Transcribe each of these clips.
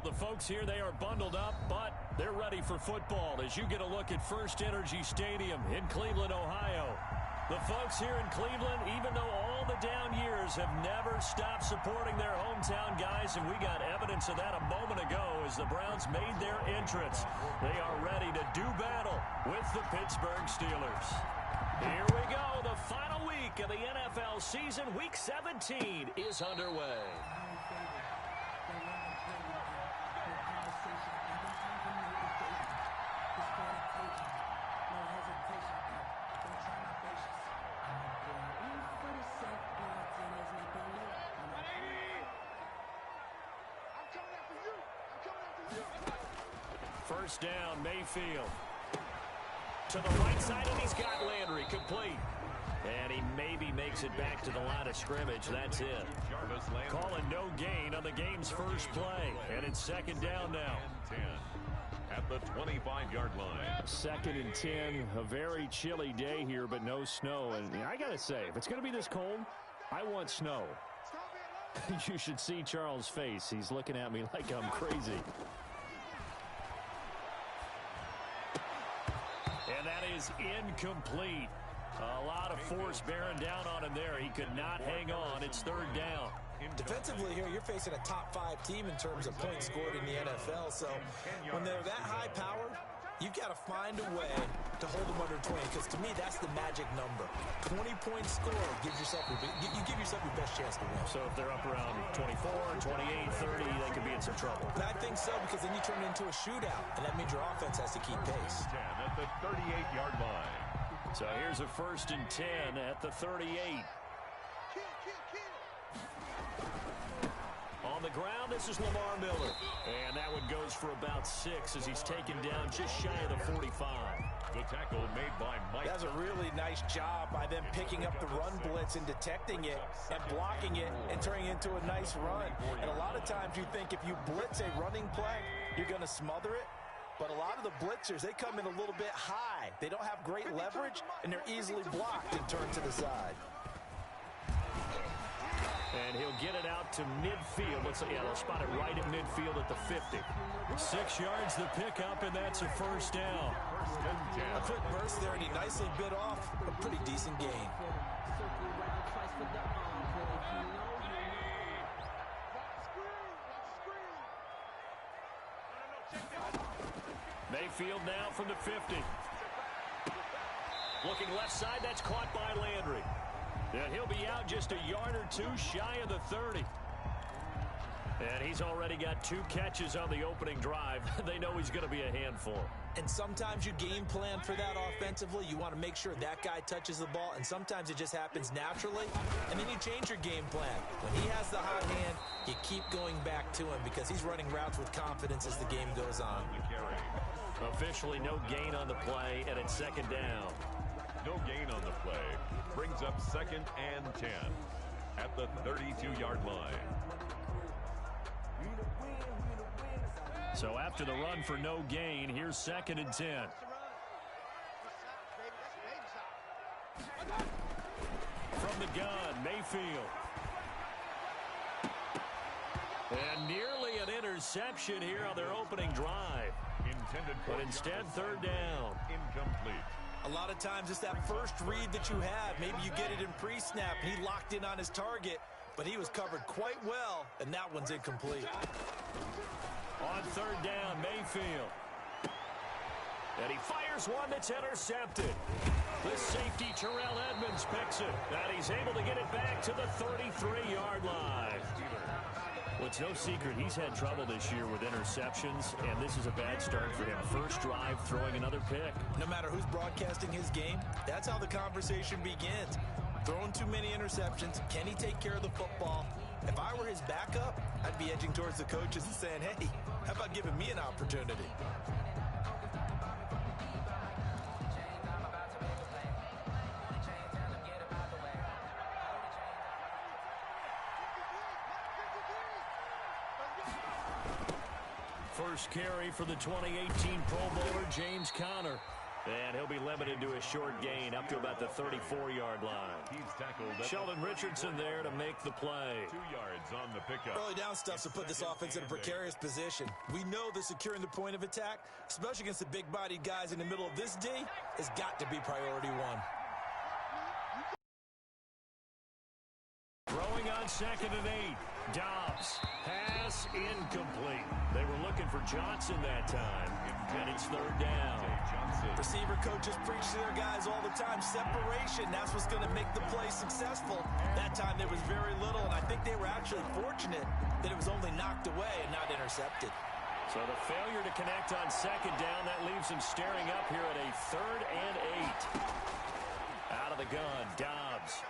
the folks here, they are bundled up, but they're ready for football as you get a look at First Energy Stadium in Cleveland, Ohio. The folks here in Cleveland, even though all the down years, have never stopped supporting their hometown guys, and we got evidence of that a moment ago as the Browns made their entrance. They are ready to do battle with the Pittsburgh Steelers. Here we go. The final week of the NFL season, Week 17, is underway. First down, Mayfield. To the right side, and he's got Landry complete. And he maybe makes it back to the line of scrimmage. That's it. Calling no gain on the game's first play. And it's second down now. At the 25-yard line. Second and 10. A very chilly day here, but no snow. And I got to say, if it's going to be this cold, I want snow. You should see Charles' face. He's looking at me like I'm crazy. And that is incomplete. A lot of force bearing down on him there. He could not hang on. It's third down. Defensively here, you're facing a top-5 team in terms of points scored in the NFL. So when they're that high-powered, you've got to find a way to hold them under 20, because to me, that's the magic number. 20-point score gives yourself you give yourself your best chance to win. So if they're up around 24, 28, 30, they could be in some trouble. And I think so, because then you turn it into a shootout, and that means your offense has to keep pace. 10 at the 38-yard line. So here's a first and 10 at the 38. On the ground, this is Lamar Miller. And that one goes for about 6 as he's taken down just shy of the 45. The tackle made by Mike. That's a really nice job by them picking up the run blitz and detecting it and blocking it and turning it into a nice run. And a lot of times you think if you blitz a running play, you're going to smother it. But a lot of the blitzers, they come in a little bit high. They don't have great leverage, and they're easily blocked and turned to the side. And he'll get it out to midfield. Let's say, yeah, they'll spot it right at midfield at the 50. 6 yards the pickup, and that's a first down. A quick burst there, and he nicely bit off a pretty decent gain. Mayfield now from the 50. Looking left side, that's caught by Landry. And he'll be out just a yard or 2 shy of the 30. And he's already got 2 catches on the opening drive. They know he's going to be a handful. And sometimes you game plan for that offensively. You want to make sure that guy touches the ball, and sometimes it just happens naturally. And then you change your game plan. When he has the hot hand, you keep going back to him because he's running routes with confidence as the game goes on. Officially no gain on the play, and it's second down. No gain on the play. Brings up second and 10 at the 32-yard line. So after the run for no gain, here's second and 10. From the gun, Mayfield. And nearly an interception here on their opening drive. But instead, third down. Incomplete. A lot of times it's that first read that you have. Maybe you get it in pre-snap, and he locked in on his target, but he was covered quite well, and that one's incomplete. On third down, Mayfield. And he fires one that's intercepted. The safety, Terrell Edmonds, picks it. And he's able to get it back to the 33-yard line. Well, it's no secret he's had trouble this year with interceptions, and this is a bad start for him. First drive, throwing another pick. No matter who's broadcasting his game, that's how the conversation begins. Throwing too many interceptions. Can he take care of the football? If I were his backup, I'd be edging towards the coaches and saying, hey, how about giving me an opportunity? First carry for the 2018 Pro Bowler, James Conner. And he'll be limited to a short gain up to about the 34-yard line. He's tackled at Sheldon Richardson there to make the play. 2 yards on the pickup. Early down stuff to put this offense in a precarious position. We know that securing the point of attack, especially against the big-bodied guys in the middle of this D, has got to be priority one. Throwing on 2nd and 8. Dobbs. Pass incomplete. They were looking for Johnson that time. And it's 3rd down. Receiver coaches preach to their guys all the time. Separation, that's what's going to make the play successful. That time there was very little, and I think they were actually fortunate that it was only knocked away and not intercepted. So the failure to connect on 2nd down, that leaves them staring up here at a 3rd and 8. Out of the gun, Dobbs.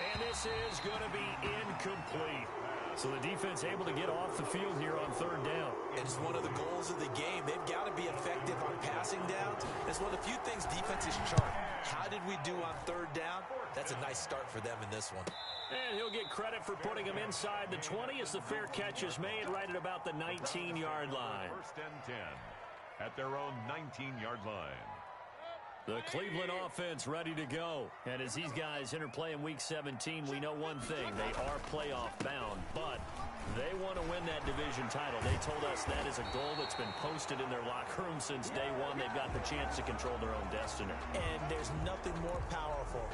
And this is going to be incomplete. So the defense able to get off the field here on 3rd down. It's one of the goals of the game. They've got to be effective on passing downs. It's one of the few things defenses chart. How did we do on 3rd down? That's a nice start for them in this one. And he'll get credit for putting him inside the 20 as the fair catch is made right at about the 19-yard line. 1st and 10 at their own 19-yard line. The Cleveland offense ready to go. And as these guys interplay in Week 17, we know one thing. They are playoff bound, but they want to win that division title. They told us that is a goal that's been posted in their locker room since day one. They've got the chance to control their own destiny. And there's nothing more powerful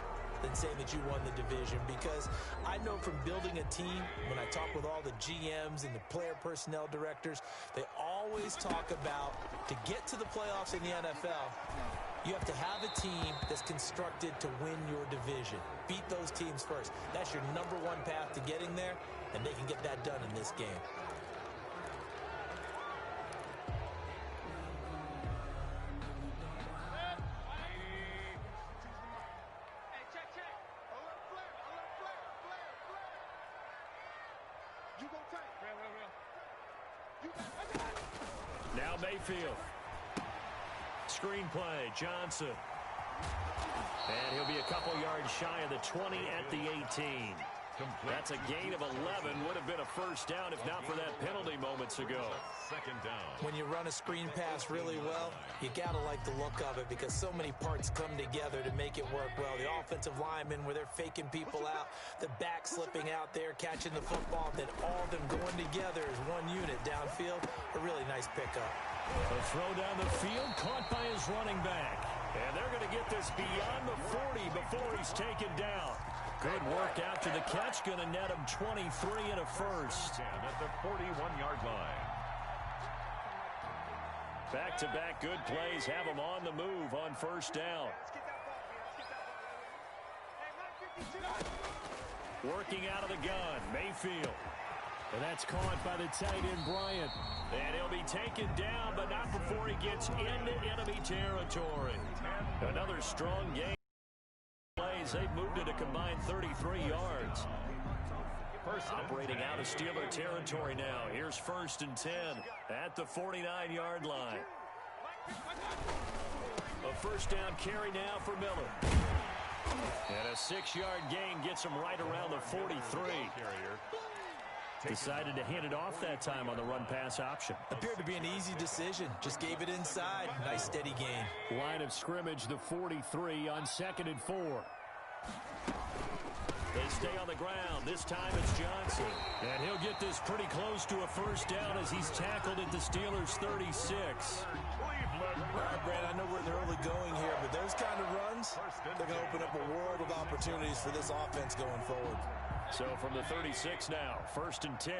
than saying that you won the division, because I know from building a team, when I talk with all the GMs and the player personnel directors, they always talk about to get to the playoffs in the NFL, you have to have a team that's constructed to win your division. Beat those teams first. That's your number one path to getting there, and they can get that done in this game. Now Mayfield. Screenplay, Johnson. And he'll be a couple yards shy of the 20 at the 18. That's a gain of 11. Would have been a first down if not for that penalty moments ago. 2nd down. When you run a screen pass really well, you got to like the look of it, because so many parts come together to make it work well. The offensive linemen, where they're faking people out, the back slipping out there, catching the football, then all of them going together as one unit downfield. A really nice pickup. A throw down the field, caught by his running back. And they're going to get this beyond the 40 before he's taken down. Good work after the catch, going to net him 23 and a first. At the 41-yard line. Back-to-back good plays have him on the move on first down. Working out of the gun, Mayfield. And that's caught by the tight end, Bryant. And he'll be taken down, but not before he gets into enemy territory. Another strong game. They've moved it a combined 33 yards. Operating out of Steeler territory now. Here's 1st and 10 at the 49-yard line. A first down carry now for Miller. And a 6-yard gain gets him right around the 43. Decided to hand it off that time on the run-pass option. Appeared to be an easy decision. Just gave it inside. Nice steady gain. Line of scrimmage, the 43 on 2nd and 4. They stay on the ground. This time it's Johnson. And he'll get this pretty close to a first down as he's tackled at the Steelers' 36. All right, Brad, I know we're in the early going here, but those kind of runs, they're going to open up a world of opportunities for this offense going forward. So from the 36 now, 1st and 10.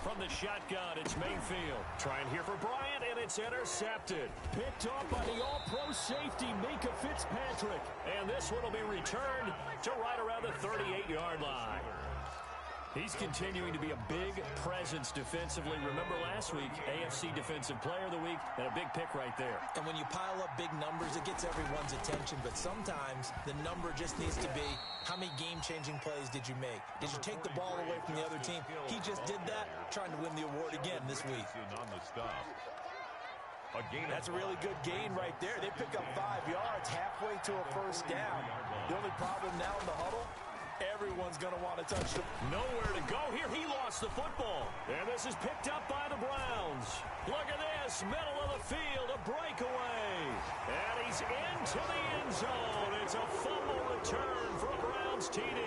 From the shotgun, it's Mayfield. Trying here for Bryant, and it's intercepted. Picked off by the all-pro safety, Minkah Fitzpatrick. And this one will be returned to right around the 38-yard line. He's continuing to be a big presence defensively. Remember last week, AFC Defensive Player of the Week, and a big pick right there. And when you pile up big numbers, it gets everyone's attention. But sometimes the number just needs to be, how many game-changing plays did you make? Did you take the ball away from the other team? He just did that, trying to win the award again this week. That's a really good gain right there. They pick up 5 yards halfway to a first down. The only problem now in the huddle, everyone's going to want to touch the... Nowhere to go here. He lost the football. And this is picked up by the Browns. Look at this. Middle of the field. A breakaway. And he's into the end zone. It's a fumble return for a Browns TD.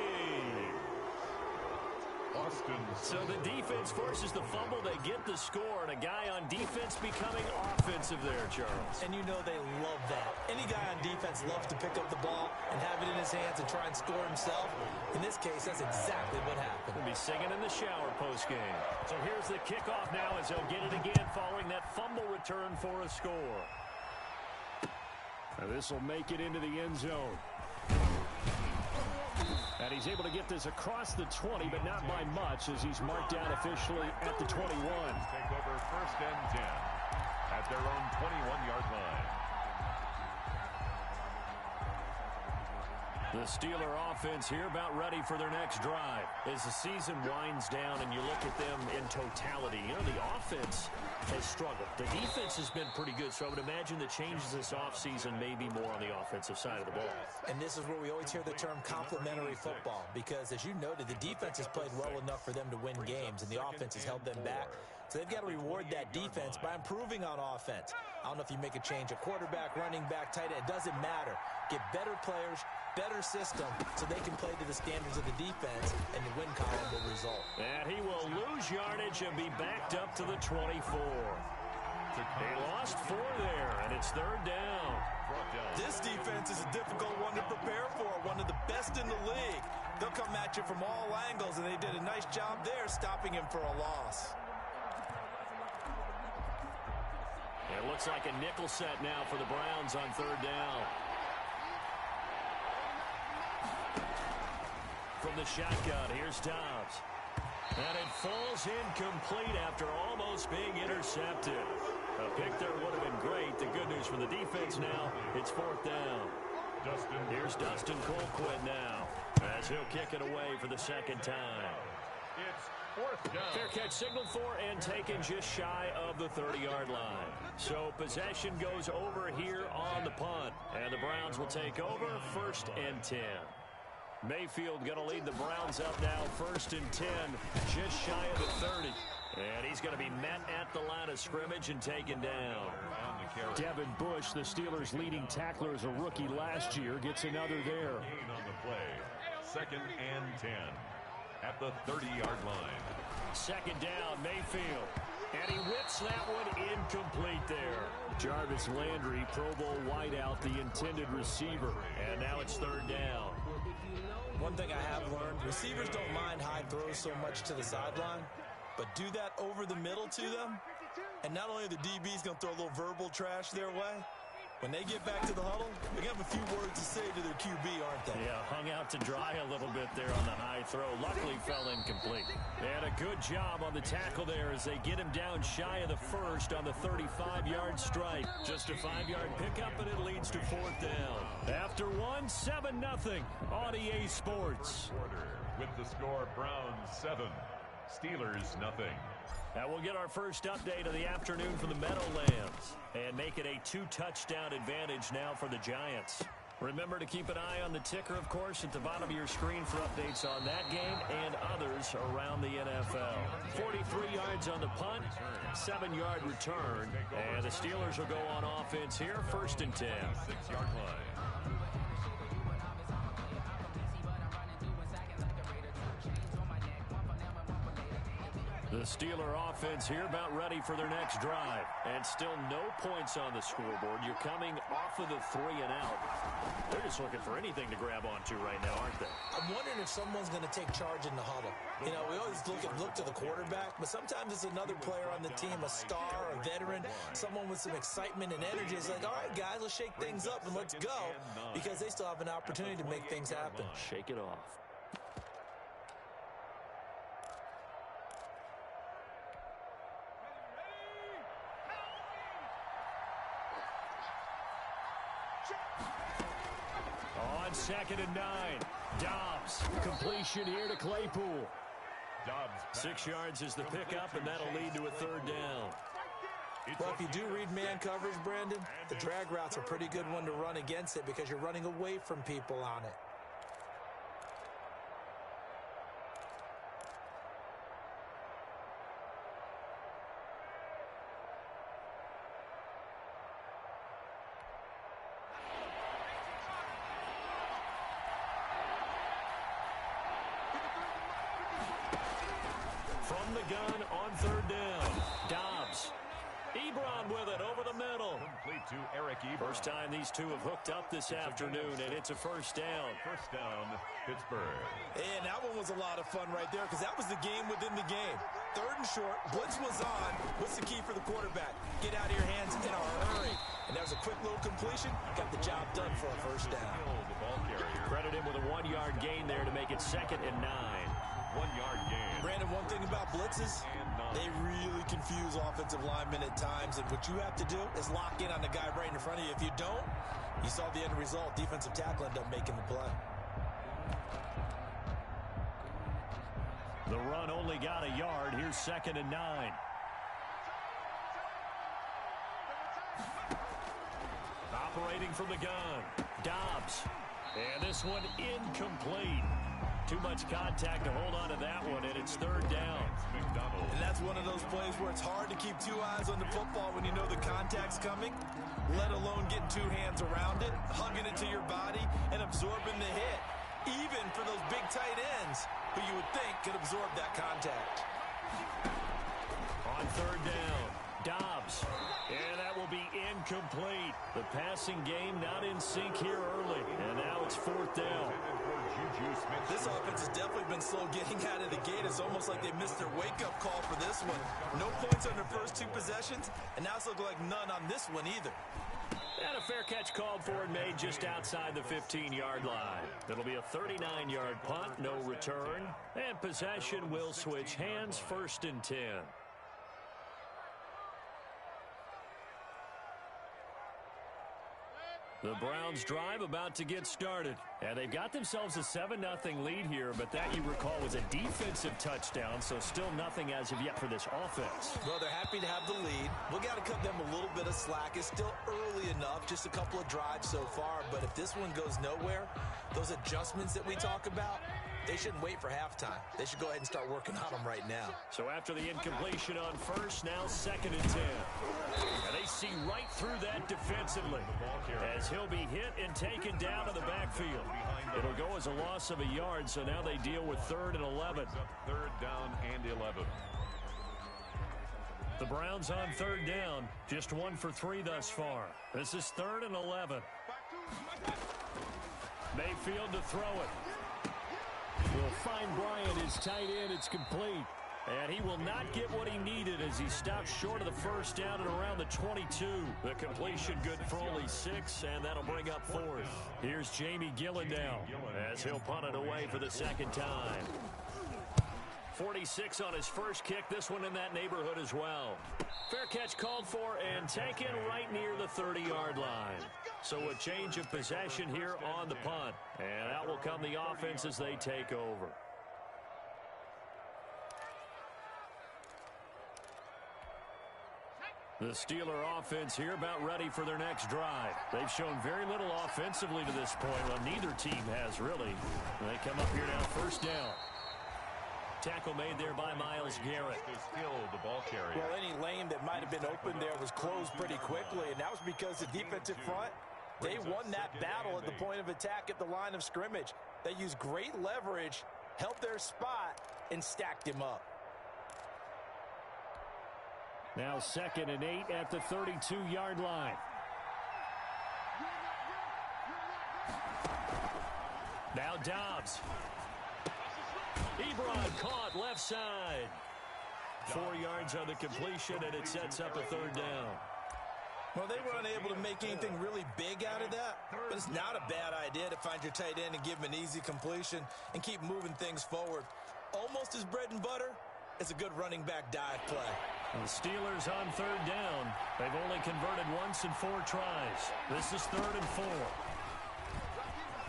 So the defense forces the fumble. They get the score, and a guy on defense becoming offensive there, Charles. And you know they love that. Any guy on defense loves to pick up the ball and have it in his hands and try and score himself. In this case, that's exactly what happened. He'll be singing in the shower post-game. So here's the kickoff now as they'll get it again following that fumble return for a score. Now this will make it into the end zone. And he's able to get this across the 20, but not by much as he's marked down officially at the 21. Take over first and 10 at their own 21-yard line. The Steeler offense here about ready for their next drive. As the season winds down and you look at them in totality, you know, the offense has struggled. The defense has been pretty good, so I would imagine the changes this offseason may be more on the offensive side of the ball. And this is where we always hear the term complementary football, because as you noted, the defense has played well enough for them to win games, and the offense has held them back. So they've got to reward that defense by improving on offense. I don't know if you make a change at quarterback, running back, tight end. It doesn't matter. Get better players, better system, so they can play to the standards of the defense, and the win column will result. And he will lose yardage and be backed up to the 24. He lost 4 there, and it's third down. This defense is a difficult one to prepare for, one of the best in the league. They'll come at you from all angles, and they did a nice job there stopping him for a loss. It looks like a nickel set now for the Browns on third down. From the shotgun, here's Dobbs. And it falls incomplete after almost being intercepted. A pick there would have been great. The good news for the defense now, it's fourth down. Here's Dustin Colquitt now, as he'll kick it away for the second time. It's fourth down. Fair catch signaled for and taken just shy of the 30-yard line. So possession goes over here on the punt. And the Browns will take over first and 10. Mayfield going to lead the Browns up now first and 10, just shy of the 30. And he's going to be met at the line of scrimmage and taken down. Devin Bush, the Steelers' leading tackler as a rookie last year, gets another there. Gain on the play. Second and 10 at the 30-yard line. Second down, Mayfield. And he whips that one incomplete there. Jarvis Landry, Pro Bowl wideout, the intended receiver. And now it's third down. One thing I have learned, receivers don't mind high throws so much to the sideline, but do that over the middle to them, and not only are the DBs going to throw a little verbal trash their way, when they get back to the huddle, they're going to have a few words to say to their QB, aren't they? Yeah, hung out to dry a little bit there on the high throw. Luckily fell incomplete. And a good job on the tackle there as they get him down shy of the first on the 35-yard strike. Just a 5-yard pickup, and it leads to fourth down. After one, 7-0 on EA Sports. With the score, Browns 7, Steelers nothing. Now we'll get our first update of the afternoon from the Meadowlands and make it a 2-touchdown advantage now for the Giants. Remember to keep an eye on the ticker, of course, at the bottom of your screen for updates on that game and others around the NFL. 43 yards on the punt, 7-yard return, and the Steelers will go on offense here, first and 10. 6-yard line. The Steeler offense here about ready for their next drive. And still no points on the scoreboard. You're coming off of the 3-and-out. They're just looking for anything to grab onto right now, aren't they? I'm wondering if someone's going to take charge in the huddle. You know, we always look to the quarterback, but sometimes it's another player on the team, a star, a veteran, someone with some excitement and energy. It's like, all right, guys, let's shake things up and let's go, because they still have an opportunity to make things happen. Shake it off. On 2nd and 9, Dobbs, completion here to Claypool. 6 yards is the pickup, and that'll lead to a third down. Well, if you do read man coverage, Brandon, the drag route's a pretty good one to run against it because you're running away from people on it. the gun on third down. Dobbs. Ebron with it over the middle. Complete to Eric Ebron. First time these two have hooked up this afternoon, and it's a first down. First down, Pittsburgh. And that one was a lot of fun right there because that was the game within the game. Third and short, blitz was on. What's the key for the quarterback? Get out of your hands in a hurry. And that was a quick little completion. Got the job done for a first down. The ball carrier. Credit him with a 1-yard gain there to make it 2nd and 9. 1-yard gain. Brandon, one thing about blitzes, they really confuse offensive linemen at times, and what you have to do is lock in on the guy right in front of you. If you don't, you saw the end result. Defensive tackle ended up making the play. The run only got a yard. Here's 2nd and 9. Operating from the gun, Dobbs. And this one incomplete. Too much contact to hold on to that one, and it's 3rd down. And that's one of those plays where it's hard to keep 2 eyes on the football when you know the contact's coming, let alone getting 2 hands around it, hugging it to your body, and absorbing the hit, even for those big tight ends who you would think could absorb that contact. On 3rd down, Dobbs. And that will be incomplete. The passing game not in sync here early, and now it's 4th down. This offense has definitely been slow getting out of the gate. It's almost like they missed their wake-up call for this one. No points on their first 2 possessions, and now it's looking like none on this one either. And a fair catch called for and made just outside the 15-yard line. It'll be a 39-yard punt, no return, and possession will switch hands, 1st and 10. The Browns drive about to get started. And they've got themselves a 7-0 lead here, but that, you recall, was a defensive touchdown, so still nothing as of yet for this offense. Well, they're happy to have the lead. We got to cut them a little bit of slack. It's still early enough, just a couple of drives so far, but if this one goes nowhere, those adjustments that we talk about, they shouldn't wait for halftime. They should go ahead and start working on them right now. So after the incompletion on first, now 2nd and 10. And they see right through that defensively as he'll be hit and taken down to the backfield. It'll go as a loss of a yard, so now they deal with 3rd and 11. 3rd down and 11. The Browns on 3rd down, just 1 for 3 thus far. This is 3rd and 11. Mayfield to throw it. Will find Bryant, his tight end. It's complete. And he will not get what he needed as he stopped short of the first down at around the 22. The completion good for only 6, and that'll bring up 4th. Here's Jamie Gillendow as he'll punt it away for the 2nd time. 46 on his first kick, this one in that neighborhood as well. Fair catch called for and taken right near the 30-yard line. So a change of possession here on the punt. And out will come the offense as they take over. The Steeler offense here about ready for their next drive. They've shown very little offensively to this point. Well, neither team has really. They come up here now, 1st down. Tackle made there by Myles Garrett. Still the ball carrier. Well, any lane that might have been open there was closed pretty quickly, and that was because the defensive front, they won that battle at the point of attack at the line of scrimmage. They used great leverage, held their spot, and stacked him up. Now 2nd and 8 at the 32-yard line. Now Dobbs. Ebron caught left side. 4 yards on the completion, and it sets up a 3rd down. Well, they were unable to make anything really big out of that, but it's not a bad idea to find your tight end and give him an easy completion and keep moving things forward. Almost as bread and butter as a good running back dive play. And the Steelers on 3rd down. They've only converted once in 4 tries. This is 3rd and 4.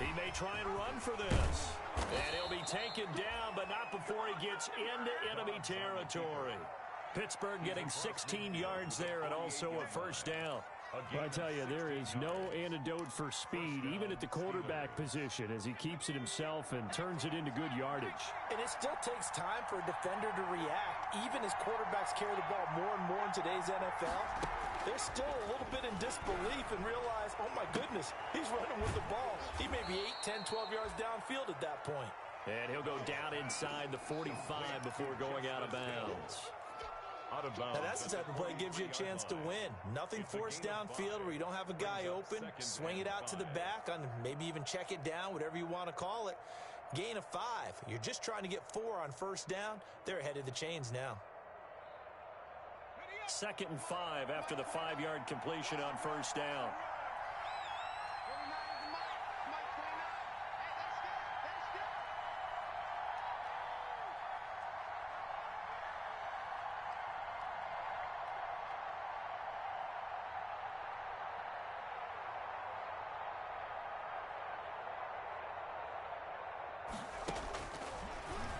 He may try and run for this. And he'll be taken down, but not before he gets into enemy territory. Pittsburgh getting 16 yards there and also a 1st down. Well, I tell you, there is no antidote for speed, even at the quarterback position, as he keeps it himself and turns it into good yardage. And it still takes time for a defender to react. Even as quarterbacks carry the ball more and more in today's NFL, they're still a little bit in disbelief and realize, oh my goodness, he's running with the ball. He may be 8, 10, 12 yards downfield at that point. And he'll go down inside the 45 before going out of bounds. Now that's the type of play that gives you a chance to win. Nothing forced downfield where you don't have a guy open. Swing it out to the back, on maybe even check it down, whatever you want to call it. Gain of 5. You're just trying to get 4 on first down. They're ahead of the chains now. 2nd and 5 after the 5-yard completion on first down.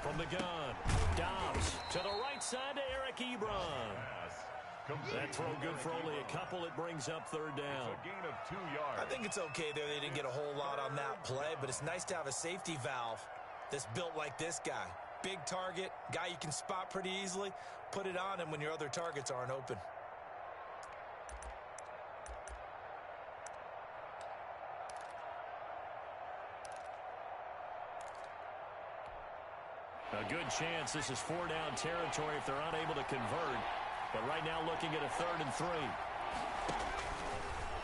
From the gun, Dobbs to the right side to Eric Ebron. That throw good for only a couple. It brings up 3rd down. A gain of 2 yards. I think it's okay there. They didn't get a whole lot on that play, but it's nice to have a safety valve that's built like this guy. Big target, guy you can spot pretty easily. Put it on him when your other targets aren't open. A good chance this is 4-down territory if they're unable to convert. But right now looking at a 3rd and 3.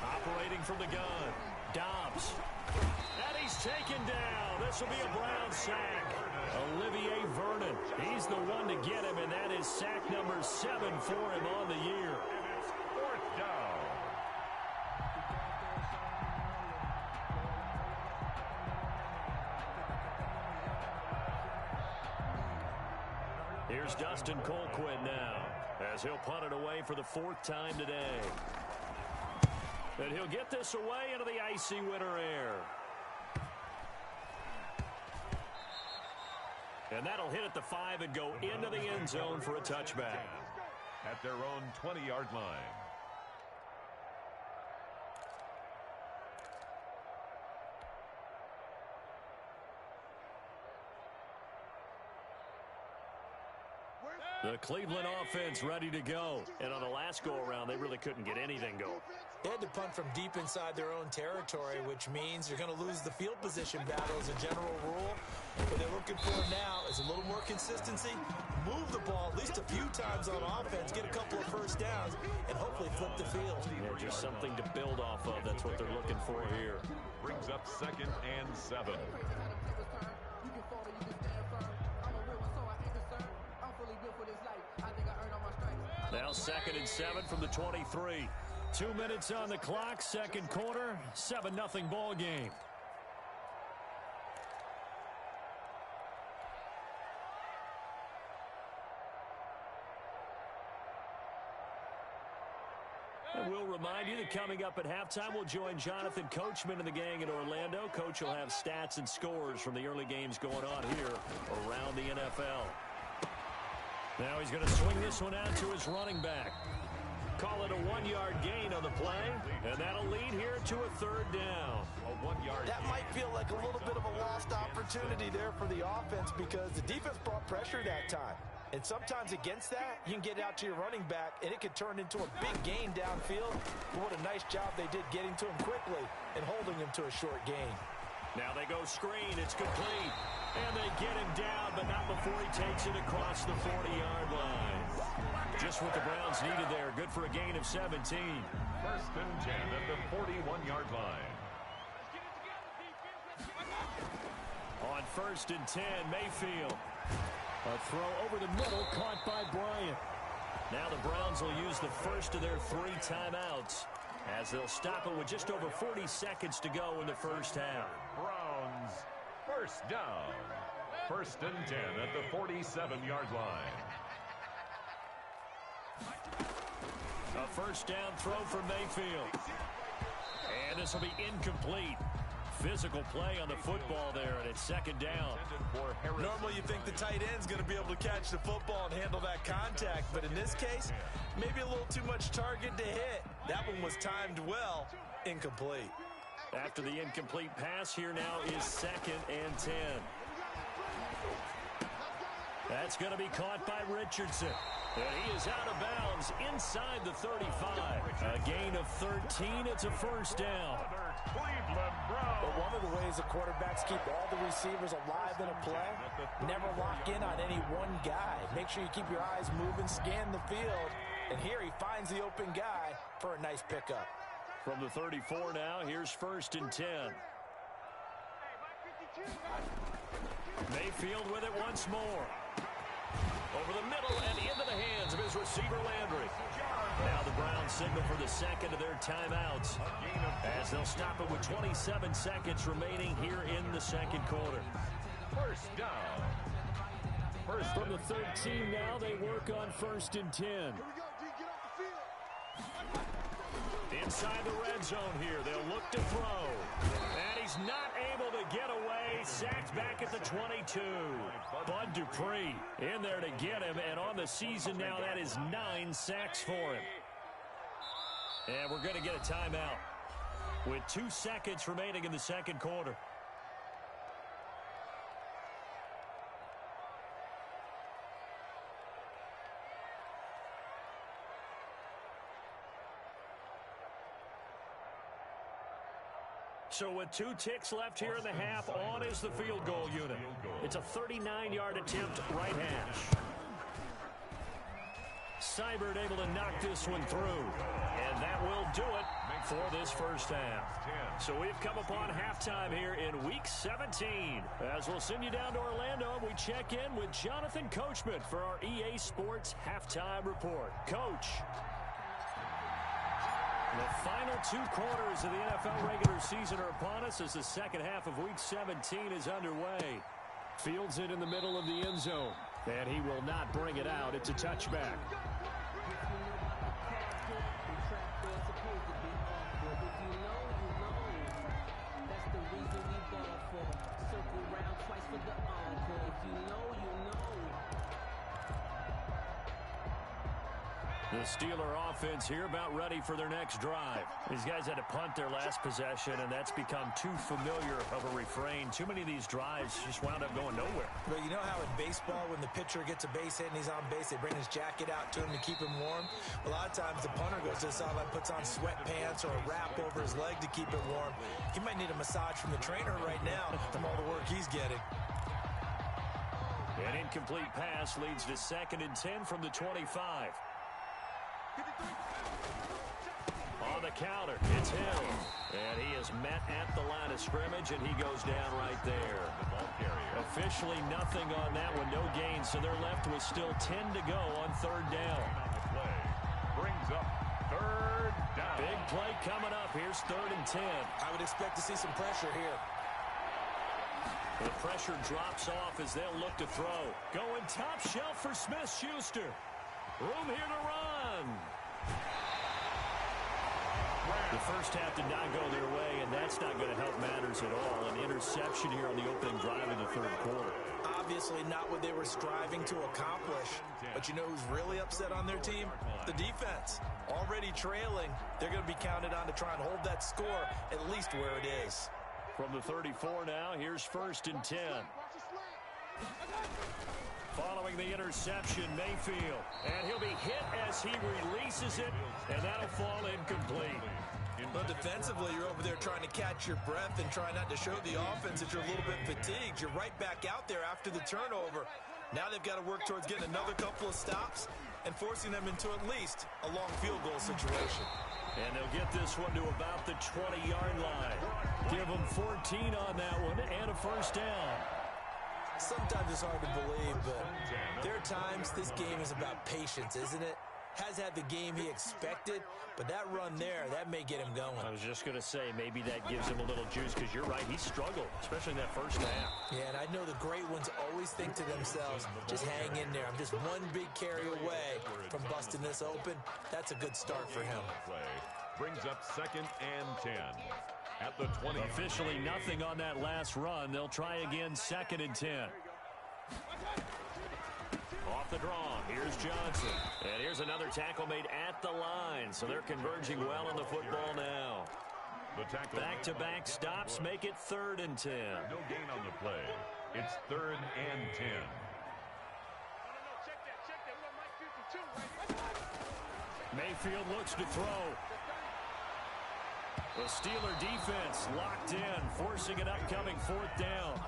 Operating from the gun. Dobbs. And he's taken down. This will be a Brown sack. Olivier Vernon. He's the one to get him, and that is sack number 7 for him on the year. And it's 4th down. Here's Dustin Colquitt now, as he'll punt it away for the 4th time today. And he'll get this away into the icy winter air. And that'll hit at the 5 and go into the end zone for a touchback. At their own 20-yard line. The Cleveland offense ready to go. And on the last go-around, they really couldn't get anything going. They had to punt from deep inside their own territory, which means you're going to lose the field position battle as a general rule. What they're looking for now is a little more consistency, move the ball at least a few times on offense, get a couple of first downs, and hopefully flip the field. Yeah, just something to build off of. That's what they're looking for here. Brings up 2nd and 7. Now 2nd and 7 from the 23. 2 minutes on the clock, 2nd quarter, 7-0 ball game. And we'll remind you that coming up at halftime, we'll join Jonathan Coachman and the gang in Orlando. Coach will have stats and scores from the early games going on here around the NFL. Now he's going to swing this one out to his running back. Call it a 1-yard gain on the play, and that'll lead here to a 3rd down. A 1-yard That might feel like a little bit of a lost opportunity there for the offense because the defense brought pressure that time. And sometimes against that, you can get out to your running back, and it could turn into a big gain downfield. But what a nice job they did getting to him quickly and holding him to a short gain. Now they go screen. It's complete. And they get him down, but not before he takes it across the 40-yard line. Just what the Browns needed there. Good for a gain of 17. 1st and 10 at the 41-yard line. On 1st and 10, Mayfield. A throw over the middle, caught by Bryant. Now the Browns will use the first of their 3 timeouts as they'll stop it with just over 40 seconds to go in the first half. Browns, 1st down. 1st and 10 at the 47-yard line. A 1st down throw for Mayfield. And this will be incomplete. Physical play on the football there, and it's 2nd down. Normally you think the tight end's going to be able to catch the football and handle that contact, but in this case, maybe a little too much target to hit. That one was timed well, incomplete. After the incomplete pass, here now is 2nd and 10. That's going to be caught by Richardson. And he is out of bounds inside the 35. A gain of 13. It's a 1st down. Cleveland Browns. one of the ways the quarterbacks keep all the receivers alive in a play, never lock in on any one guy. Make sure you keep your eyes moving, scan the field, and here he finds the open guy for a nice pickup. From the 34 now, here's 1st and 10. Mayfield with it once more. Over the middle and into the hands of his receiver, Landry. Now the Browns signal for the second of their timeouts, as they'll stop it with 27 seconds remaining here in the second quarter. First down. From the 13 now, they work on 1st and 10. Inside the red zone here, they'll look to throw. And he's not able to get away. Sacked back at the 22. Bud Dupree in there to get him. And on the season now, that is 9 sacks for him. And we're going to get a timeout with 2 seconds remaining in the second quarter. So with 2 ticks left here in the half, on is the field goal unit. It's a 39-yard attempt, right hash. Seibert able to knock this one through. And that will do it for this first half. So we've come upon halftime here in Week 17. As we'll send you down to Orlando, we check in with Jonathan Coachman for our EA Sports Halftime Report. Coach. The final 2 quarters of the NFL regular season are upon us as the second half of Week 17 is underway. Fields it in the middle of the end zone, and he will not bring it out. It's a touchback. The Steeler offense here about ready for their next drive. These guys had to punt their last possession, and that's become too familiar of a refrain. Too many of these drives just wound up going nowhere. But you know how in baseball, when the pitcher gets a base hit and he's on base, they bring his jacket out to him to keep him warm? A lot of times the punter goes to the sideline, puts on sweatpants or a wrap over his leg to keep it warm. He might need a massage from the trainer right now from all the work he's getting. An incomplete pass leads to 2nd and 10 from the 25. On the counter, it's Hill. And he is met at the line of scrimmage, and he goes down right there. Officially nothing on that one, no gain, so they're left with still 10 to go on 3rd down. Brings up 3rd down. Big play coming up. Here's 3rd and 10. I would expect to see some pressure here. The pressure drops off as they'll look to throw. Going top shelf for Smith-Schuster. Room here to run. The first half did not go their way, and that's not going to help matters at all. An interception here on the opening drive of the 3rd quarter. Obviously not what they were striving to accomplish. But you know who's really upset on their team? The defense. Already trailing. They're going to be counted on to try and hold that score at least where it is. From the 34 now, here's 1st and 10. Following the interception, Mayfield. And he'll be hit as he releases it, and that'll fall incomplete. But defensively, you're over there trying to catch your breath and try not to show the offense that you're a little bit fatigued. You're right back out there after the turnover. Now they've got to work towards getting another couple of stops and forcing them into at least a long field goal situation. And they'll get this one to about the 20-yard line. Give them 14 on that one and a first down. Sometimes it's hard to believe, but there are times this game is about patience, isn't it? Has had the game he expected, but that run there, that may get him going. I was just going to say, maybe that gives him a little juice, because you're right, he struggled, especially in that first half. Yeah, and I know the great ones always think to themselves, just hang in there. I'm just one big carry away from busting this open. That's a good start for him. Brings up 2nd and 10. At the 20. Officially nothing on that last run. They'll try again, 2nd and 10. Off the draw, here's Johnson. And here's another tackle made at the line. So they're converging well on the football now. Back-to-back stops make it 3rd and 10. No gain on the play. It's 3rd and 10. Mayfield looks to throw. The Steeler defense locked in, forcing an upcoming 4th down.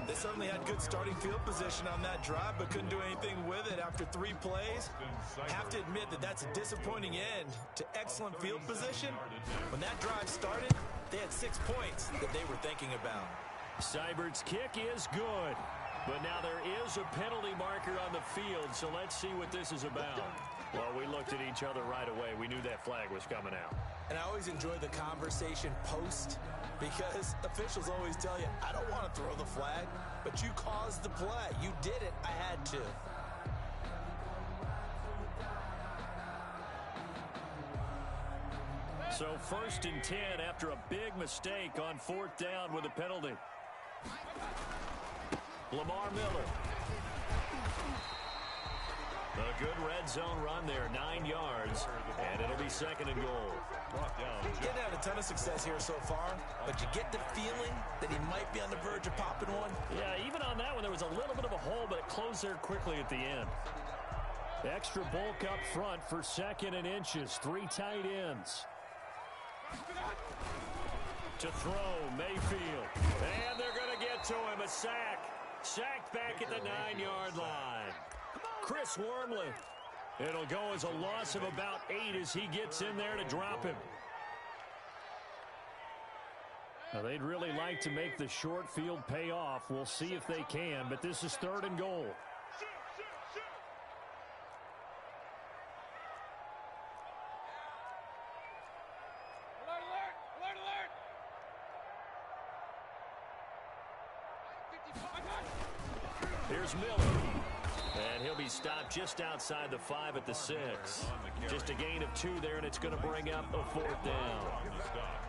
They certainly had good starting field position on that drive, but couldn't do anything with it after 3 plays. Have to admit that that's a disappointing end to excellent field position. When that drive started, they had 6 points that they were thinking about. Seibert's kick is good, but now there is a penalty marker on the field, so let's see what this is about. Well, we looked at each other right away. We knew that flag was coming out. And I always enjoy the conversation post, because officials always tell you, I don't want to throw the flag, but you caused the play. You did it. I had to. So 1st and 10 after a big mistake on 4th down with a penalty. Lamar Miller. A good red zone run there, 9 yards, and it'll be 2nd and goal. Didn't have a ton of success here so far, but you get the feeling that he might be on the verge of popping one. Yeah, even on that one, there was a little bit of a hole, but it closed there quickly at the end. Extra bulk up front for 2nd and inches, 3 tight ends. To throw, Mayfield. And they're going to get to him, a sack. Sacked back at the 9-yard line. Chris Wormley. It'll go as a loss of about 8 as he gets in there to drop him. Now, they'd really like to make the short field pay off. We'll see if they can, but this is 3rd and goal. Here's Miller. And he'll be stopped just outside the 5 at the 6. Just a gain of 2 there, and it's going to bring up a 4th down.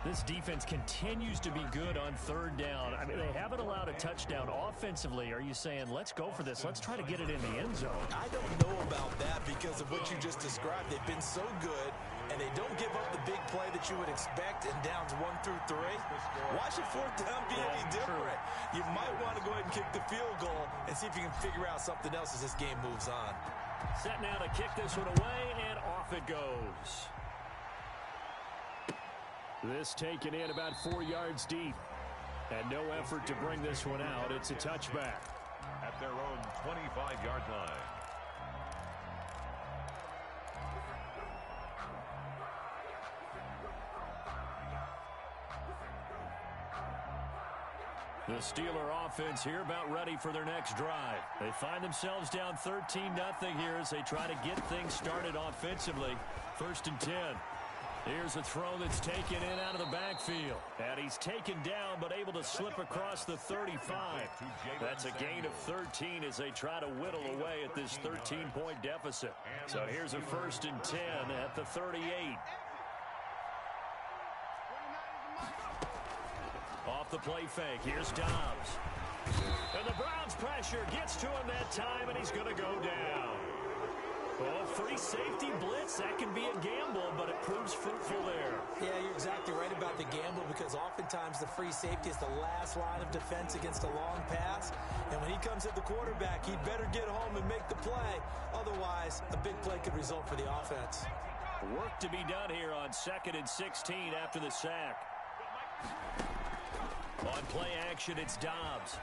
This defense continues to be good on 3rd down. I mean, they haven't allowed a touchdown offensively. Are you saying, let's go for this? Let's try to get it in the end zone. I don't know about that because of what you just described. They've been so good, and they don't give up the big play that you would expect in downs 1 through 3. Why should 4th down be any different? You might want to go ahead and kick the field goal and see if you can figure out something else as this game moves on. Set now to kick this one away, and off it goes. This taken in about 4 yards deep. And no effort to bring this one out. It's a touchback. At their own 25-yard line. The Steeler offense here about ready for their next drive. They find themselves down 13-0 here as they try to get things started offensively. 1st and 10. Here's a throw that's taken in out of the backfield. And he's taken down but able to slip across the 35. That's a gain of 13 as they try to whittle away at this 13-point deficit. So here's a 1st and 10 at the 38. Off the play fake. Here's Dobbs. And the Browns pressure gets to him that time, and he's going to go down. Oh, free safety blitz. That can be a gamble, but it proves fruitful there. Yeah, you're exactly right about the gamble because oftentimes the free safety is the last line of defense against a long pass. And when he comes at the quarterback, he'd better get home and make the play. Otherwise, a big play could result for the offense. Work to be done here on 2nd and 16 after the sack. On play action, it's Dobbs.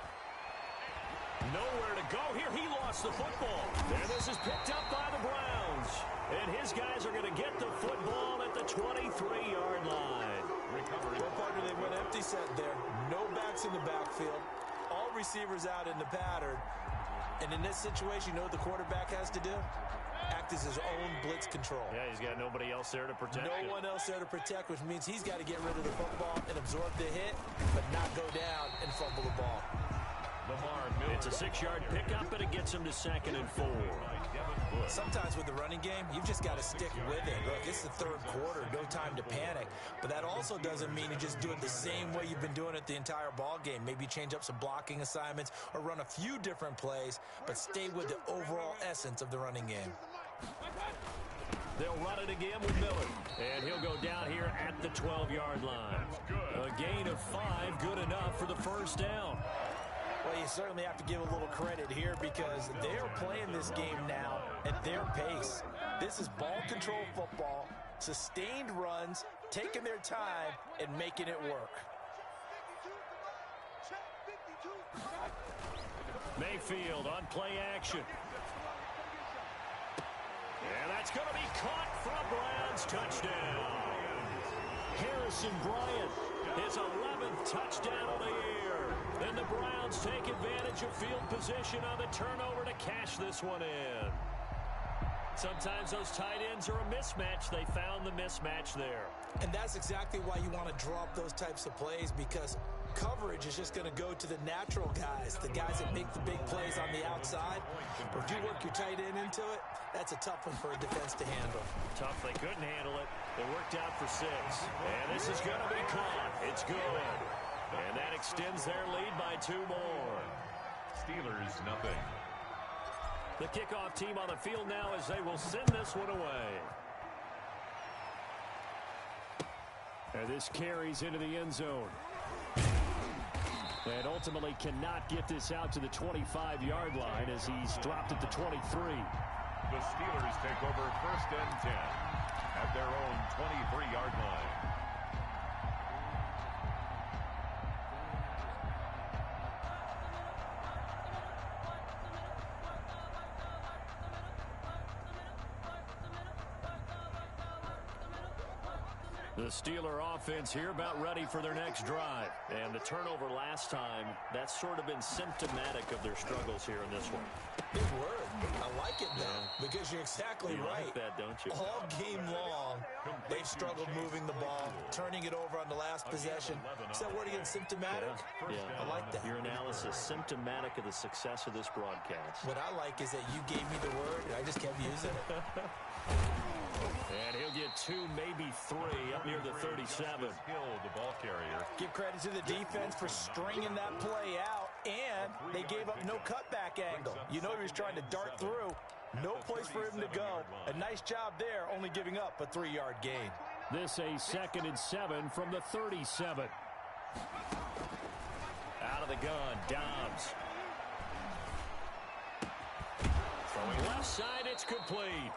Nowhere to go here. He lost the football. And this is picked up by the Browns. And his guys are going to get the football at the 23-yard line. Well, partner, they went empty set there. No backs in the backfield. All receivers out in the pattern. And in this situation, you know what the quarterback has to do? Act as his own blitz control. Yeah, he's got nobody else there to protect him. No one else there to protect, which means he's got to get rid of the football and absorb the hit, but not go down and fumble the ball. It's a 6-yard pickup, but it gets him to 2nd and 4. Sometimes with the running game, you've just got to stick with it. Look, it's the 3rd quarter, no time to panic. But that also doesn't mean you just do it the same way you've been doing it the entire ball game. Maybe change up some blocking assignments or run a few different plays, but stay with the overall essence of the running game. They'll run it again with Miller. And he'll go down here at the 12-yard line. A gain of 5, good enough for the 1st down. Well, you certainly have to give a little credit here because they're playing this game now at their pace. This is ball control football, sustained runs, taking their time and making it work. Mayfield on play action. And that's going to be caught for a Browns touchdown. Harrison Bryant, his 11th touchdown of the year. And the Browns take advantage of field position on the turnover to cash this one in. Sometimes those tight ends are a mismatch. They found the mismatch there. And that's exactly why you want to draw up those types of plays, because coverage is just going to go to the natural guys, the guys that make the big plays on the outside. But if you work your tight end into it, that's a tough one for a defense to handle. Tough, they couldn't handle it. They worked out for 6. And this is going to be caught. It's good. And that extends their lead by 2 more. Steelers, nothing. The kickoff team on the field now as they will send this one away. And this carries into the end zone. And ultimately cannot get this out to the 25-yard line as he's dropped at the 23. The Steelers take over 1st and 10 at their own 23-yard line. The Steeler offense here about ready for their next drive. And the turnover last time, that's sort of been symptomatic of their struggles here in this one. Big word. I like it now, because you're exactly right. Like that, don't you? All game long, they've struggled moving the ball, turning it over on the last possession. Is that word again, symptomatic? Yeah. I like that. Your analysis, symptomatic of the success of this broadcast. What I like is that you gave me the word, and I just kept using it. And he'll get 2, maybe 3 up near the 37. Hill, the ball carrier. Give credit to the defense for stringing that play out, and they gave up no cutback angle. You know he was trying to dart through. No place for him to go. A nice job there, only giving up a 3-yard gain. This a 2nd and 7 from the 37. Out of the gun, Dobbs. From left side, it's complete.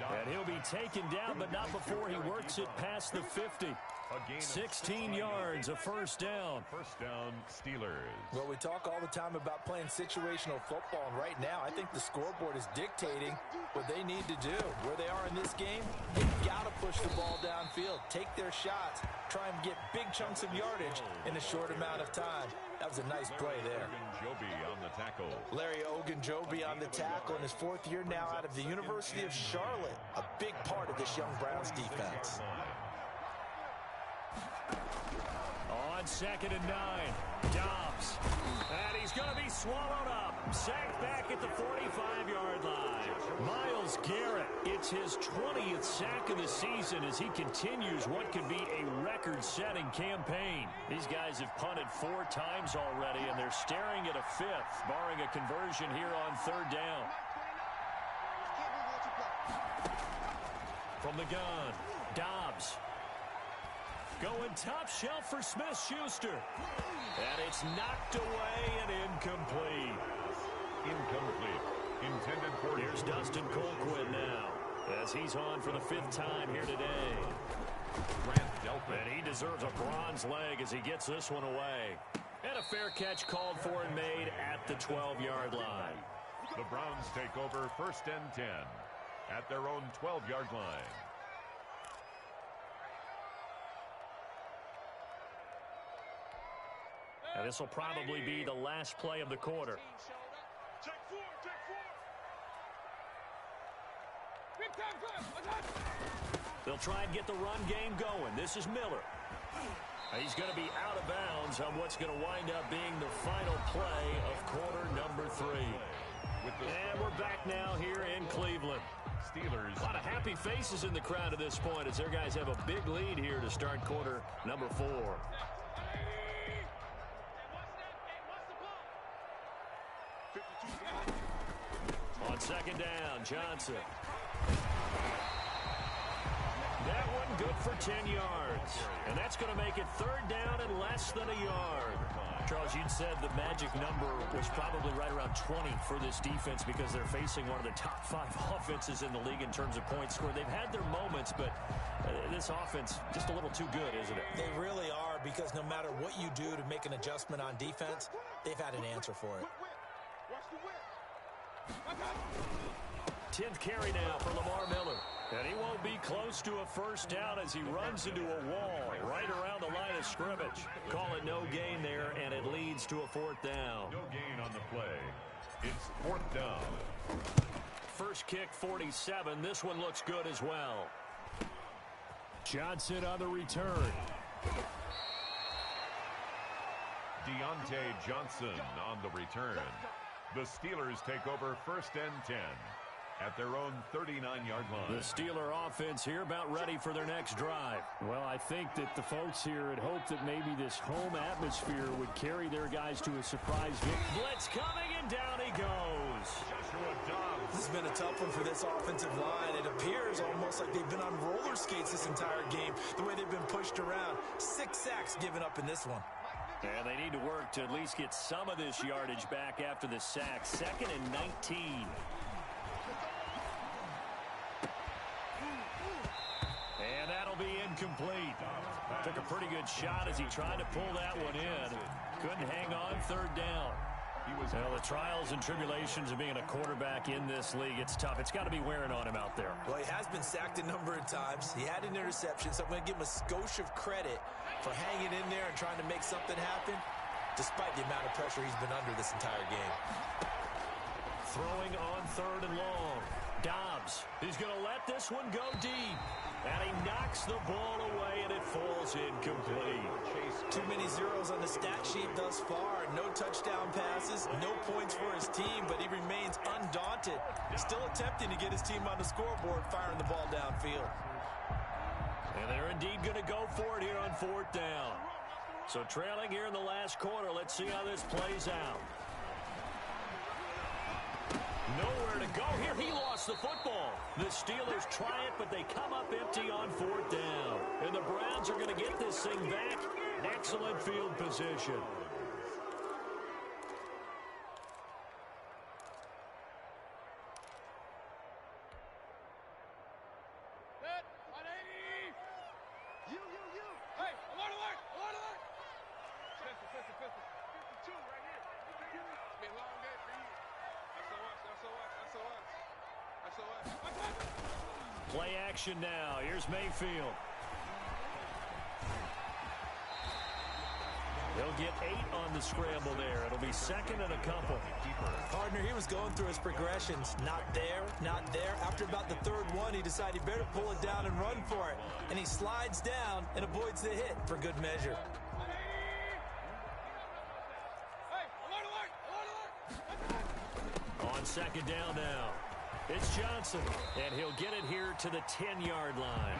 And he'll be taken down, but not before he works it past the 50. 16 yards, a 1st down. 1st down, Steelers. Well, we talk all the time about playing situational football, and right now I think the scoreboard is dictating what they need to do. Where they are in this game, they've got to push the ball downfield, take their shots, try and get big chunks of yardage in a short amount of time. That was a nice play there. Ogunjobi on the tackle. Larry Ogunjobi on the tackle in his 4th year now out of the University of Charlotte. A big part of this young Browns defense. On 2nd and 9, Dobbs. And he's going to be swallowed up. Sacked back at the 45-yard line. Myles Garrett, it's his 20th sack of the season as he continues what could be a record-setting campaign. These guys have punted 4 times already, and they're staring at a 5th, barring a conversion here on 3rd down. From the gun, Dobbs. Going top shelf for Smith-Schuster. And it's knocked away and incomplete. Incomplete. Intended for... Here's Dustin Colquitt now, as he's on for the 5th time here today. Grant Delpit. And he deserves a bronze leg as he gets this one away. And a fair catch called for and made at the 12-yard line. The Browns take over 1st and 10 at their own 12-yard line. And this will probably be the last play of the quarter. They'll try and get the run game going. This is Miller. He's going to be out of bounds on what's going to wind up being the final play of quarter number 3. And we're back now here in Cleveland. Steelers. A lot of happy faces in the crowd at this point as their guys have a big lead here to start quarter number 4. On 2nd down, Johnson. That one good for 10 yards. And that's going to make it 3rd down and less than a yard. Charles, you'd said the magic number was probably right around 20 for this defense because they're facing one of the top 5 offenses in the league in terms of points scored. They've had their moments, but this offense just a little too good, isn't it? They really are, because no matter what you do to make an adjustment on defense, they've had an answer for it. 10th carry now for Lamar Miller. And he won't be close to a first down as he runs into a wall right around the line of scrimmage. Call it no gain there, and it leads to a 4th down. No gain on the play. It's 4th down. First kick, 47. This one looks good as well. Johnson on the return. Deontay Johnson on the return. The Steelers take over 1st and 10 at their own 39-yard line. The Steeler offense here about ready for their next drive. Well, I think that the folks here had hoped that maybe this home atmosphere would carry their guys to a surprise victory. Blitz coming, and down he goes. Joshua Dobbs. This has been a tough one for this offensive line. It appears almost like they've been on roller skates this entire game, the way they've been pushed around. 6 sacks given up in this one. And they need to work to at least get some of this yardage back after the sack. 2nd and 19. And that'll be incomplete. Took a pretty good shot as he tried to pull that one in. Couldn't hang on 3rd down. Well, the trials and tribulations of being a quarterback in this league, it's tough. It's got to be wearing on him out there. Well, he has been sacked a number of times. He had an interception, so I'm going to give him a skosh of credit for hanging in there and trying to make something happen, despite the amount of pressure he's been under this entire game. Throwing on 3rd and long. Dobbs, he's going to let this one go deep. And he knocks the ball away, and it falls incomplete. Too many zeros on the stat sheet thus far. No touchdown passes, no points for his team, but he remains undaunted. Still attempting to get his team on the scoreboard, firing the ball downfield. And they're indeed going to go for it here on 4th down. So trailing here in the last quarter, let's see how this plays out. Nowhere to go here. He lost the football. The Steelers try it, but they come up empty on 4th down. And the Browns are going to get this thing back. Excellent field position. Play action now. Here's Mayfield. He'll get 8 on the scramble there. It'll be 2nd and a couple. Partner, he was going through his progressions. Not there, not there. After about the 3rd one, he decided he better pull it down and run for it. And he slides down and avoids the hit for good measure. On 2nd down now. It's Johnson, and he'll get it here to the 10-yard line.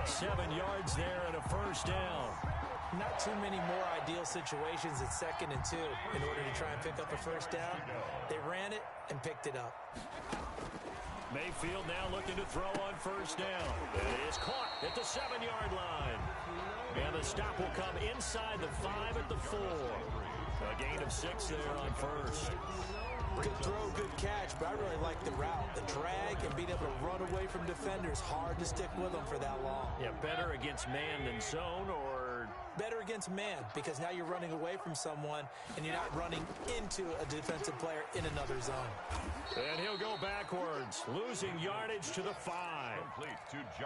7 yards there and a first down. Not too many more ideal situations at 2nd and 2 in order to try and pick up a first down. They ran it and picked it up. Mayfield now looking to throw on first down. It is caught at the 7-yard line. And the stop will come inside the 5 at the 4. A gain of 6 there on first. Good throw, good catch, but I really like the route. The drag and being able to run away from defenders. Hard to stick with them for that long. Yeah, better against man than zone, or better against man, because now you're running away from someone and you're not running into a defensive player in another zone. And he'll go backwards, losing yardage to the 5.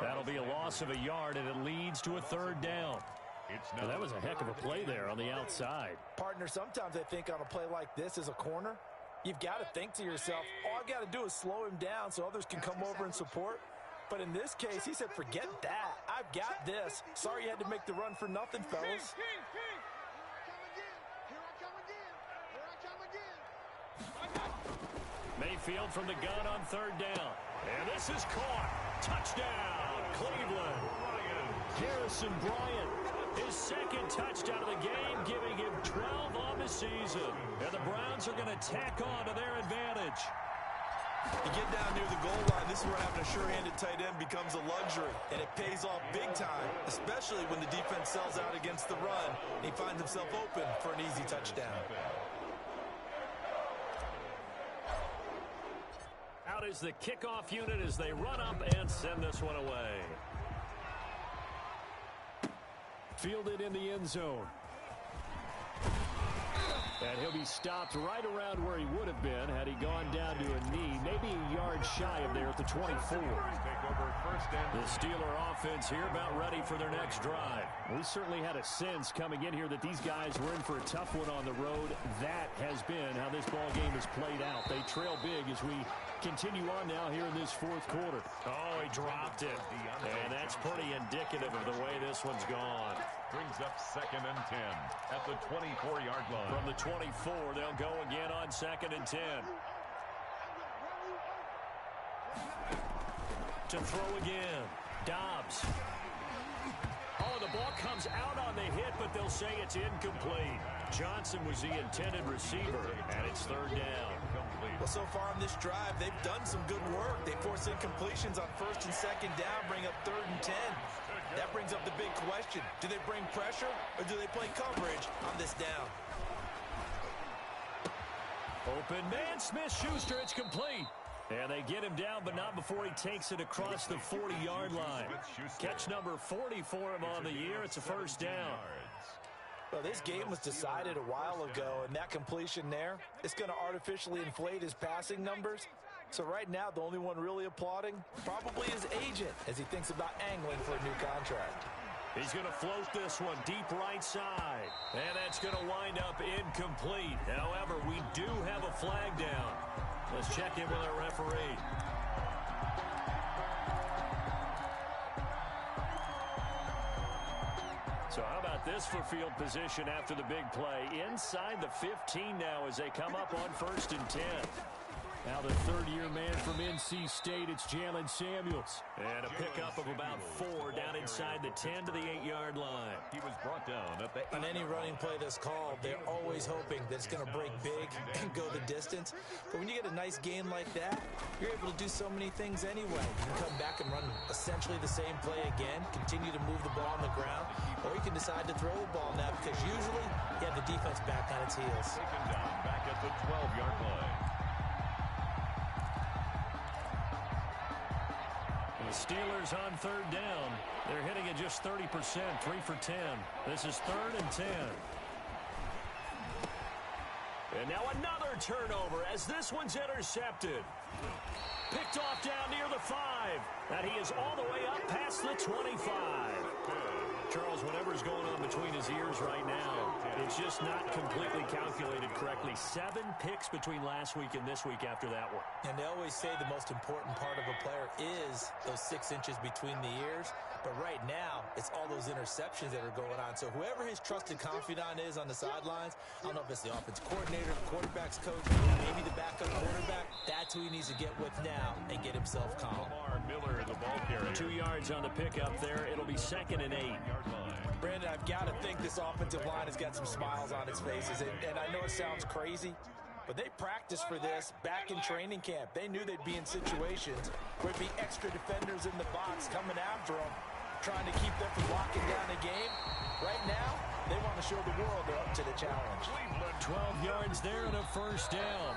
That'll be a loss of a yard, and it leads to a 3rd down. Well, that was a heck of a play there on the outside. Partner, sometimes I think on a play like this as a corner, you've got to think to yourself, all I got to do is slow him down so others can come over and support. But in this case, he said, forget that. I've got this. Sorry you had to make the run for nothing, fellas. Mayfield from the gun on 3rd down. And this is caught. Touchdown, Cleveland. Harrison Bryant, his 2nd touchdown of the game, giving him 12 on the season. And the Browns are going to tack on to their advantage. You get down near the goal line, this is where having a sure-handed tight end becomes a luxury, and it pays off big time, especially when the defense sells out against the run, and he finds himself open for an easy touchdown. Out is the kickoff unit as they run up and send this one away. Fielded in the end zone. And he'll be stopped right around where he would have been had he gone down to a knee, maybe a yard shy of there at the 24. The Steeler offense here about ready for their next drive. We certainly had a sense coming in here that these guys were in for a tough one on the road. That has been how this ball game has played out. They trail big as we continue on now here in this fourth quarter. Oh, he dropped it. And that's pretty indicative of the way this one's gone. Brings up 2nd and 10 at the 24-yard line. From the 24, they'll go again on 2nd and 10. To throw again. Dobbs. Oh, the ball comes out on the hit, but they'll say it's incomplete. Johnson was the intended receiver, and it's 3rd down. Well, so far on this drive, they've done some good work. They force incompletions on 1st and 2nd down, bring up 3rd and 10. That brings up the big question. Do they bring pressure, or do they play coverage on this down? Open man, Smith-Schuster, it's complete. And they get him down, but not before he takes it across the 40-yard line. Catch number 40 for him on the year. It's a 1st down. Well, this game was decided a while ago, and that completion there, it's going to artificially inflate his passing numbers. So right now, the only one really applauding probably his agent as he thinks about angling for a new contract. He's going to float this one deep right side. And that's going to wind up incomplete. However, we do have a flag down. Let's check in with our referee. So how about this for field position after the big play? Inside the 15 now as they come up on 1st and 10. Now the 3rd-year man from NC State, it's Jalen Samuels. And a pickup of about 4 down inside the 10 to the 8-yard line. He was brought down at the 8. On any running play that's called, they're always hoping that it's going to break big and go the distance. But when you get a nice gain like that, you're able to do so many things anyway. You can come back and run essentially the same play again, continue to move the ball on the ground, or you can decide to throw the ball now because usually you have the defense back on its heels. Taken down back at the 12-yard line. The Steelers on 3rd down. They're hitting it just 30%, 3 for 10. This is 3rd and 10. And now another turnover as this one's intercepted. Picked off down near the 5. And he is all the way up past the 25. Charles, whatever's going on between his ears right now, it's just not completely calculated correctly. 7 picks between last week and this week after that one. And they always say the most important part of a player is those 6 inches between the ears. But right now, it's all those interceptions that are going on. So whoever his trusted confidant is on the sidelines, I don't know if it's the offense coordinator, the quarterback's coach, maybe the backup quarterback, that's who he needs to get with now and get himself calm. Lamar Miller, the ball carrier. 2 yards on the pickup there. It'll be 2nd and 8. Brandon, I've got to think this offensive line has got some smiles on its faces. And I know it sounds crazy, but they practiced for this back in training camp. They knew they'd be in situations where there'd be extra defenders in the box coming after them, trying to keep them from locking down the game. Right now, they want to show the world they're up to the challenge. 12 yards there and a 1st down.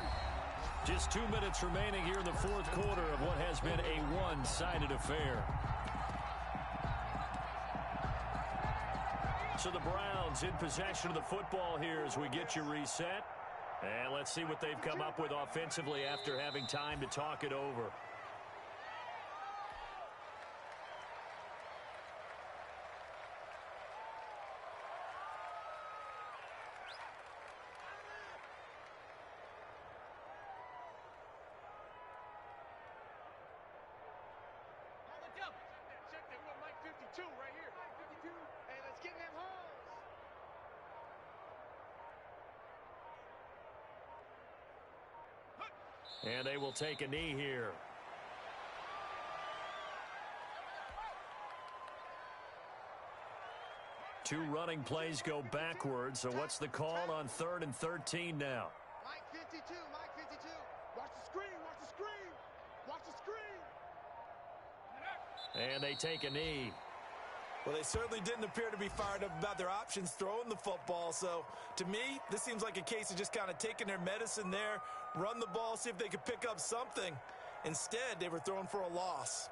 Just 2 minutes remaining here in the 4th quarter of what has been a one-sided affair. So the Browns in possession of the football here as we get you reset. And let's see what they've come up with offensively after having time to talk it over. And they will take a knee here. Two running plays go backwards. So what's the call on 3rd and 13 now? Mike 52, Mike 52. Watch the screen, watch the screen. And they take a knee. Well, they certainly didn't appear to be fired up about their options throwing the football. So, to me, this seems like a case of just kind of taking their medicine there, run the ball, see if they could pick up something. Instead, they were throwing for a loss.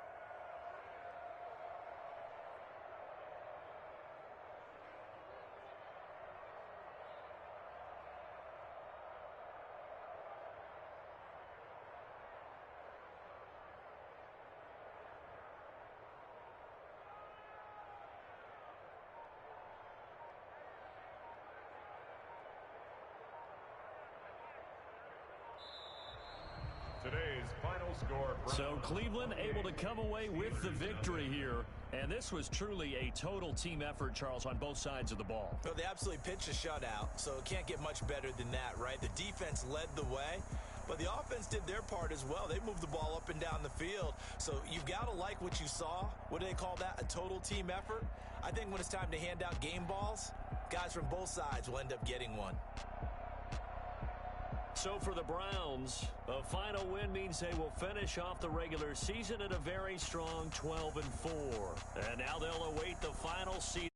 Today's final score. So Cleveland able to come away with the victory here. And this was truly a total team effort, Charles, on both sides of the ball. Well, they absolutely pitched a shutout, so it can't get much better than that, right? The defense led the way, but the offense did their part as well. They moved the ball up and down the field. So you've got to like what you saw. What do they call that? A total team effort? I think when it's time to hand out game balls, guys from both sides will end up getting one. So for the Browns, a final win means they will finish off the regular season at a very strong 12-4. And now they'll await the final season.